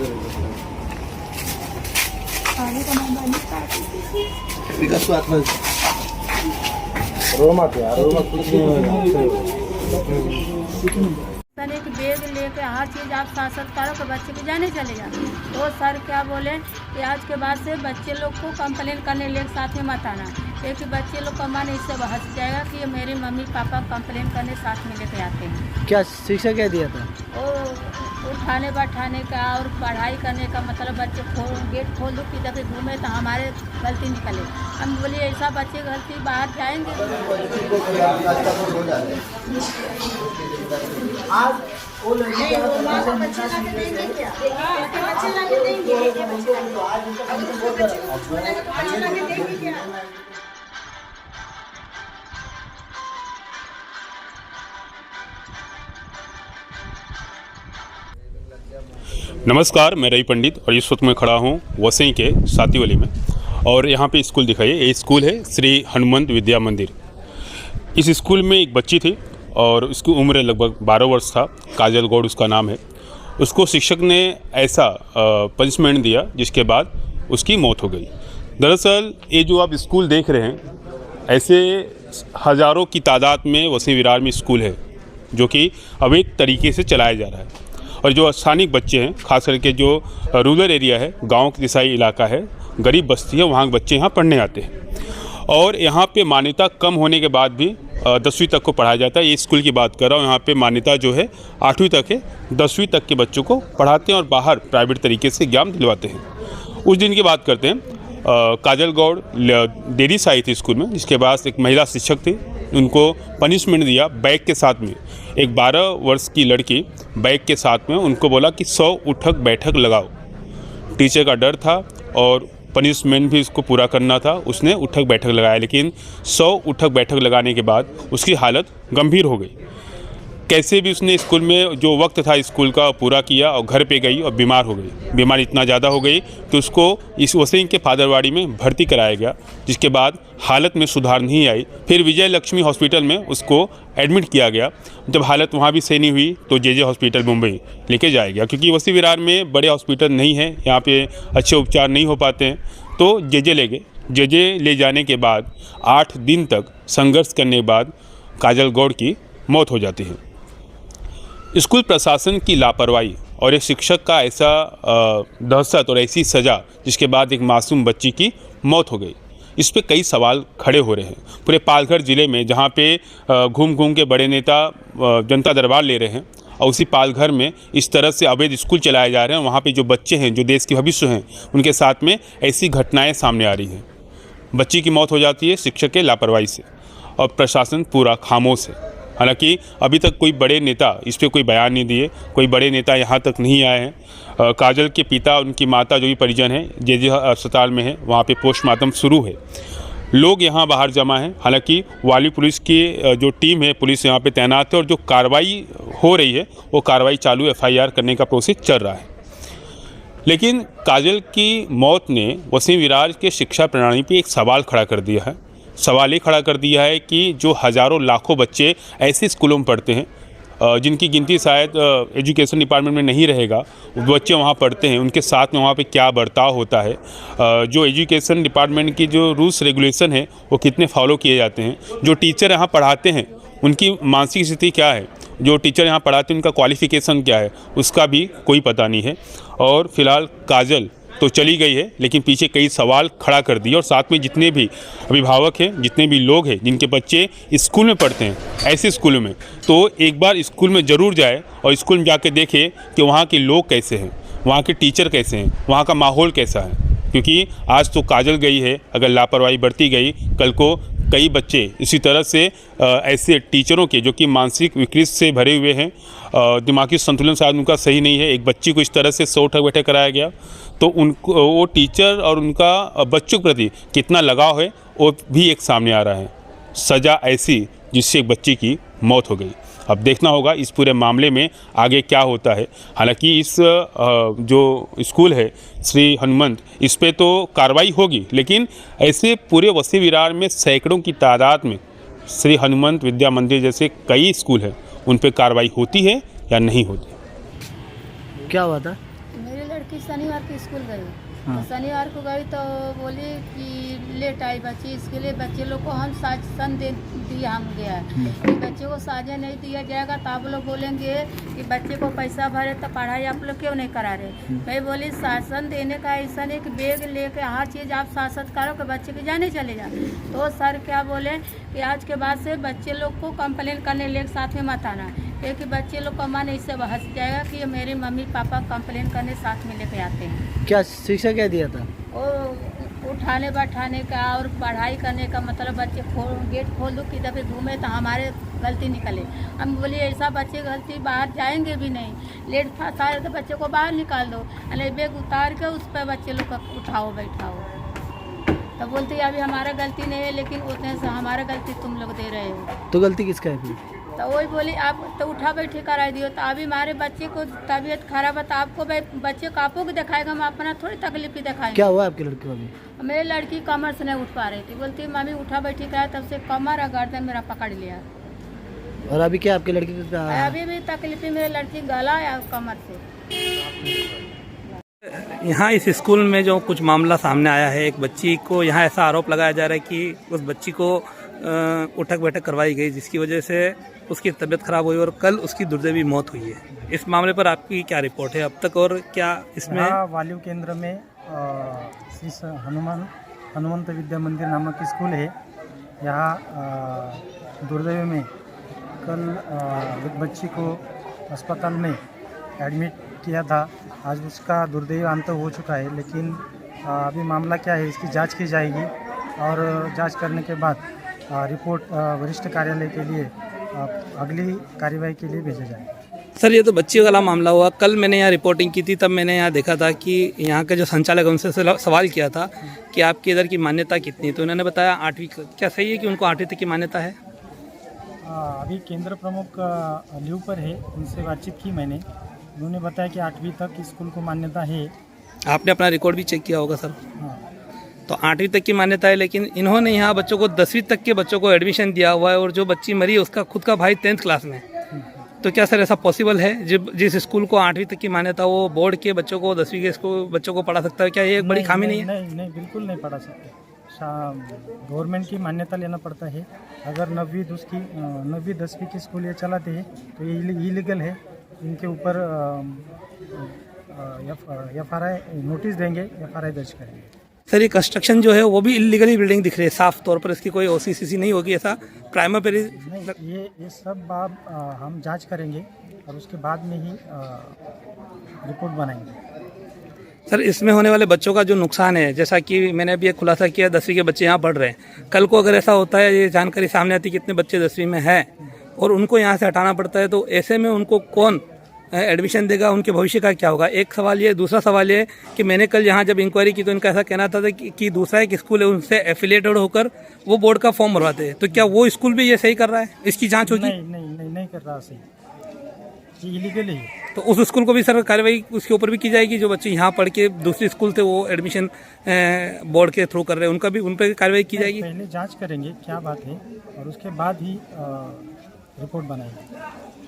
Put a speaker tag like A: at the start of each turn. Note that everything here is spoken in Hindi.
A: सर एक बैग लेके हर चीज़ आप साथ साथ करो कि बच्चे को जाने चले जाए। तो सर क्या बोले कि आज के बाद से बच्चे लोग को कंप्लेन करने ले साथ में मत आना, क्योंकि बच्चे लोग का मन इससे हंस जाएगा कि ये मेरे मम्मी पापा कंप्लेन करने साथ में लेके आते हैं।
B: क्या शिक्षा क्या दिया था?
A: उठाने बैठाने का और पढ़ाई करने का, मतलब बच्चे गेट खोल दो कि जब घूमे तो हमारे गलती निकले। हम बोलिए ऐसा बच्चे गलती बाहर जाएंगे।
C: आज वो लड़की बच्चे ला के देंगे क्या? बच्चे ला के देंगे क्या?
D: नमस्कार, मैं रवि पंडित और इस वक्त मैं खड़ा हूँ वसई के सातीवली में और यहाँ पे स्कूल दिखाई। ये स्कूल है श्री हनुमंत विद्या मंदिर। इस स्कूल में एक बच्ची थी और उसकी उम्र लगभग 12 वर्ष था। काजल गौड़ उसका नाम है। उसको शिक्षक ने ऐसा पनिशमेंट दिया जिसके बाद उसकी मौत हो गई। दरअसल ये जो आप स्कूल देख रहे हैं, ऐसे हज़ारों की तादाद में वसई विरार में स्कूल है जो कि अवैध तरीके से चलाया जा रहा है। और जो स्थानिक बच्चे हैं, खास करके जो रूरल एरिया है, गांव के दिशाई इलाका है, गरीब बस्ती है, वहाँ के बच्चे यहाँ पढ़ने आते हैं। और यहाँ पे मान्यता कम होने के बाद भी 10वीं तक को पढ़ाया जाता है। ये स्कूल की बात कर रहा हूँ। यहाँ पे मान्यता जो है 8वीं तक है, 10वीं तक के बच्चों को पढ़ाते हैं और बाहर प्राइवेट तरीके से एग्जाम दिलवाते हैं। उस दिन की बात करते हैं। काजल गौड़ देरी से आई थी स्कूल में, जिसके बाद एक महिला शिक्षक थी, उनको पनिशमेंट दिया बैग के साथ में। एक 12 वर्ष की लड़की बैग के साथ में उनको बोला कि 100 उठक बैठक लगाओ। टीचर का डर था और पनिशमेंट भी उसको पूरा करना था। उसने उठक बैठक लगाया, लेकिन 100 उठक बैठक लगाने के बाद उसकी हालत गंभीर हो गई। कैसे भी उसने स्कूल में जो वक्त था स्कूल का पूरा किया और घर पे गई और बीमार हो गई। बीमार इतना ज़्यादा हो गई कि उसको इस वसई के फादरवाड़ी में भर्ती कराया गया, जिसके बाद हालत में सुधार नहीं आई। फिर विजय लक्ष्मी हॉस्पिटल में उसको एडमिट किया गया। जब हालत वहाँ भी सही नहीं हुई तो जे हॉस्पिटल मुंबई लेके जाया गया, क्योंकि वसई विरार में बड़े हॉस्पिटल नहीं हैं, यहाँ पे अच्छे उपचार नहीं हो पाते हैं। तो जे ले गए। जे ले जाने के बाद 8 दिन तक संघर्ष करने के बाद काजल गौड़ की मौत हो जाती है। स्कूल प्रशासन की लापरवाही और एक शिक्षक का ऐसा दहशत और ऐसी सज़ा, जिसके बाद एक मासूम बच्ची की मौत हो गई, इस पे कई सवाल खड़े हो रहे हैं। पूरे पालघर ज़िले में जहाँ पे घूम घूम के बड़े नेता जनता दरबार ले रहे हैं और उसी पालघर में इस तरह से अवैध स्कूल चलाए जा रहे हैं, वहाँ पे जो बच्चे हैं, जो देश के भविष्य हैं, उनके साथ में ऐसी घटनाएँ सामने आ रही हैं। बच्ची की मौत हो जाती है शिक्षक के लापरवाही से और प्रशासन पूरा खामोश है। हालांकि अभी तक कोई बड़े नेता इस पर कोई बयान नहीं दिए, कोई बड़े नेता यहाँ तक नहीं आए हैं। काजल के पिता, उनकी माता जो भी परिजन हैं, जे अस्पताल में है, वहाँ पे पोस्टमार्टम शुरू है। लोग यहाँ बाहर जमा हैं। हालांकि वाली पुलिस की जो टीम है, पुलिस यहाँ पे तैनात है और जो कार्रवाई हो रही है वो कार्रवाई चालू, FIR करने का प्रोसेस चल रहा है। लेकिन काजल की मौत ने वसई विरार के शिक्षा प्रणाली पर एक सवाल खड़ा कर दिया है। सवाल ये खड़ा कर दिया है कि जो हज़ारों लाखों बच्चे ऐसे स्कूलों में पढ़ते हैं जिनकी गिनती शायद एजुकेशन डिपार्टमेंट में नहीं रहेगा, बच्चे वहाँ पढ़ते हैं, उनके साथ में वहाँ पे क्या बर्ताव होता है, जो एजुकेशन डिपार्टमेंट की जो रूल्स रेगुलेशन है वो कितने फॉलो किए जाते हैं, जो टीचर यहाँ पढ़ाते हैं उनकी मानसिक स्थिति क्या है, जो टीचर यहाँ पढ़ाते हैं उनका क्वालिफ़िकेशन क्या है, उसका भी कोई पता नहीं है। और फिलहाल काजल तो चली गई है, लेकिन पीछे कई सवाल खड़ा कर दिए। और साथ में जितने भी अभिभावक हैं, जितने भी लोग हैं जिनके बच्चे स्कूल में पढ़ते हैं, ऐसे स्कूलों में, तो एक बार स्कूल में ज़रूर जाए और स्कूल में जाके देखे कि वहाँ के लोग कैसे हैं, वहाँ के टीचर कैसे हैं, वहाँ का माहौल कैसा है। क्योंकि आज तो काजल गई है, अगर लापरवाही बरती गई, कल को कई बच्चे इसी तरह से ऐसे टीचरों के जो कि मानसिक विकृति से भरे हुए हैं, दिमागी संतुलन शायद उनका सही नहीं है, एक बच्ची को इस तरह से 100 उठक बैठक कराया गया, तो उनको वो टीचर और उनका बच्चों के प्रति कितना लगाव है वो भी एक सामने आ रहा है। सज़ा ऐसी जिससे एक बच्ची की मौत हो गई। अब देखना होगा इस पूरे मामले में आगे क्या होता है। हालांकि इस जो स्कूल है श्री हनुमंत, इस पे तो कार्रवाई होगी, लेकिन ऐसे पूरे वसई विरार में सैकड़ों की तादाद में श्री हनुमंत विद्या मंदिर जैसे कई स्कूल हैं, उन पे कार्रवाई होती है या नहीं होती।
B: क्या हुआ था?
A: मेरी लड़की कि शनिवार की स्कूल गई।
B: हाँ।
A: तो शनिवार को गई तो बोली कि लेट आई बच्ची, इसके लिए बच्चे लोग को हम शासन दे दिया हम गया कि बच्चे को साझा नहीं दिया जाएगा तो आप लोग बोलेंगे कि बच्चे को पैसा भरे तो पढ़ाई आप लोग क्यों नहीं करा रहे। मैं बोली शासन देने का ऐसा नहीं कि बैग लेके हर चीज़ आप शासन करो कि बच्चे के जाने चले जा। तो सर क्या बोले कि आज के बाद से बच्चे लोग को कंप्लेन करने ले साथ में मत आना, क्योंकि बच्चे लोग का मन इससे हंस जाएगा कि ये मेरे मम्मी पापा कंप्लेन करने साथ में लेके आते हैं।
B: क्या शिक्षा क्या दिया था?
A: और उठाने बैठाने का और पढ़ाई करने का, मतलब बच्चे गेट खोल दो किधर पे घूमे तो हमारे गलती निकले। हम बोलिए ऐसा बच्चे गलती बाहर जाएंगे भी नहीं, लेट फंसा है तो बच्चे को बाहर निकाल दो, अरे बैग उतार के उस पर बच्चे लोग का उठाओ बैठाओ। तो बोलते अभी हमारा गलती नहीं है, लेकिन उतने से हमारा गलती तुम लोग दे रहे हो।
B: तो गलती किसका है फिर?
A: तो वही बोली आप तो उठा बैठे करा दियो। तो अभी हमारे बच्चे को तबीयत खराब है तो आपको बच्चे को आपको दिखाएगा, हम अपना थोड़ी तकलीफ ही दिखाएंगे।
B: क्या हुआ आपके लड़के को अभी?
A: मेरी लड़की कमर से नहीं उठ पा रही थी, बोलती मम्मी उठा बैठी करा, तब से कमर और गर्दन मेरा पकड़ लिया।
B: और अभी क्या आपके लड़के को
A: अभी भी तकलीफ है मेरी लड़की गला या कमर से।
E: यहाँ इस स्कूल में जो कुछ मामला सामने आया है, एक बच्ची को यहाँ ऐसा आरोप लगाया जा रहा है कि उस बच्ची को उठक बैठक करवाई गई, जिसकी वजह से उसकी तबीयत खराब हुई और कल उसकी दुर्दैवी मौत हुई है। इस मामले पर आपकी क्या रिपोर्ट है अब तक, और क्या इसमें?
F: वालिव केंद्र में श्री हनुमंत विद्या मंदिर नामक स्कूल है। यहाँ दुर्दैवी में कल एक बच्ची को अस्पताल में एडमिट किया था। आज उसका दुर्दैवी अंत हो चुका है, लेकिन अभी मामला क्या है इसकी जांच की जाएगी और जांच करने के बाद रिपोर्ट वरिष्ठ कार्यालय के लिए अगली कार्यवाही के लिए भेजा जाएगा।
E: सर, ये तो बच्ची वाला मामला हुआ। कल मैंने यहाँ रिपोर्टिंग की थी, तब मैंने यहाँ देखा था कि यहाँ के जो संचालक उनसे सवाल किया था कि आपके इधर की मान्यता कितनी, तो उन्होंने बताया 8वीं। क्या सही है कि उनको 8वीं तक की मान्यता है?
F: अभी केंद्र प्रमुख लीव पर है, उनसे बातचीत की मैंने, उन्होंने बताया कि 8वीं तक स्कूल को मान्यता है।
E: आपने अपना रिकॉर्ड भी चेक किया होगा सर?
F: हाँ।
E: तो 8वीं तक की मान्यता है, लेकिन इन्होंने यहाँ बच्चों को 10वीं तक के बच्चों को एडमिशन दिया हुआ है, और जो बच्ची मरी है उसका खुद का भाई 10th क्लास में। तो क्या सर ऐसा पॉसिबल है जिस स्कूल को 8वीं तक की मान्यता वो बोर्ड के बच्चों को 10वीं के स्कूल बच्चों को पढ़ा सकता है? क्या ये एक बड़ी खामी नहीं है?
F: नहीं, बिल्कुल नहीं पढ़ा सकते। गवर्नमेंट की मान्यता लेना पड़ता है। अगर 9वीं 10वीं की स्कूल ये चलाते हैं तो ये इलीगल है। इनके ऊपर FRI नोटिस देंगे, FRI दर्ज करेंगे।
E: सर, ये कंस्ट्रक्शन जो है वो भी इलीगली बिल्डिंग दिख रही है साफ तौर पर, इसकी कोई OCCC नहीं होगी ऐसा प्राइमरी पर?
F: नहीं, ये सब बात हम जांच करेंगे और उसके बाद में ही रिपोर्ट बनाएंगे।
E: सर, इसमें होने वाले बच्चों का जो नुकसान है, जैसा कि मैंने अभी एक खुलासा किया, 10वीं के बच्चे यहाँ पढ़ रहे हैं, कल को अगर ऐसा होता है, ये जानकारी सामने आती है कितने बच्चे 10वीं में हैं और उनको यहाँ से हटाना पड़ता है, तो ऐसे में उनको कौन एडमिशन देगा? उनके भविष्य का क्या होगा? एक सवाल ये। दूसरा सवाल ये कि मैंने कल यहाँ जब इंक्वायरी की तो इनका ऐसा कहना था कि दूसरा एक स्कूल है उनसे एफिलिएटेड होकर वो बोर्ड का फॉर्म भरवाते हैं, तो क्या वो स्कूल भी ये सही कर रहा है? इसकी जांच होगी?
F: नहीं कर रहा सही, ये इलीगल है।
E: तो उस स्कूल को भी सर कार्रवाई उसके ऊपर भी की जाएगी? जो बच्चे यहाँ पढ़ के दूसरे स्कूल थे वो एडमिशन बोर्ड के थ्रू कर रहे हैं, उनका भी उन पर कार्रवाई की जाएगी?
F: पहले जांच करेंगे क्या बात है और उसके बाद ही रिपोर्ट बनाएंगे।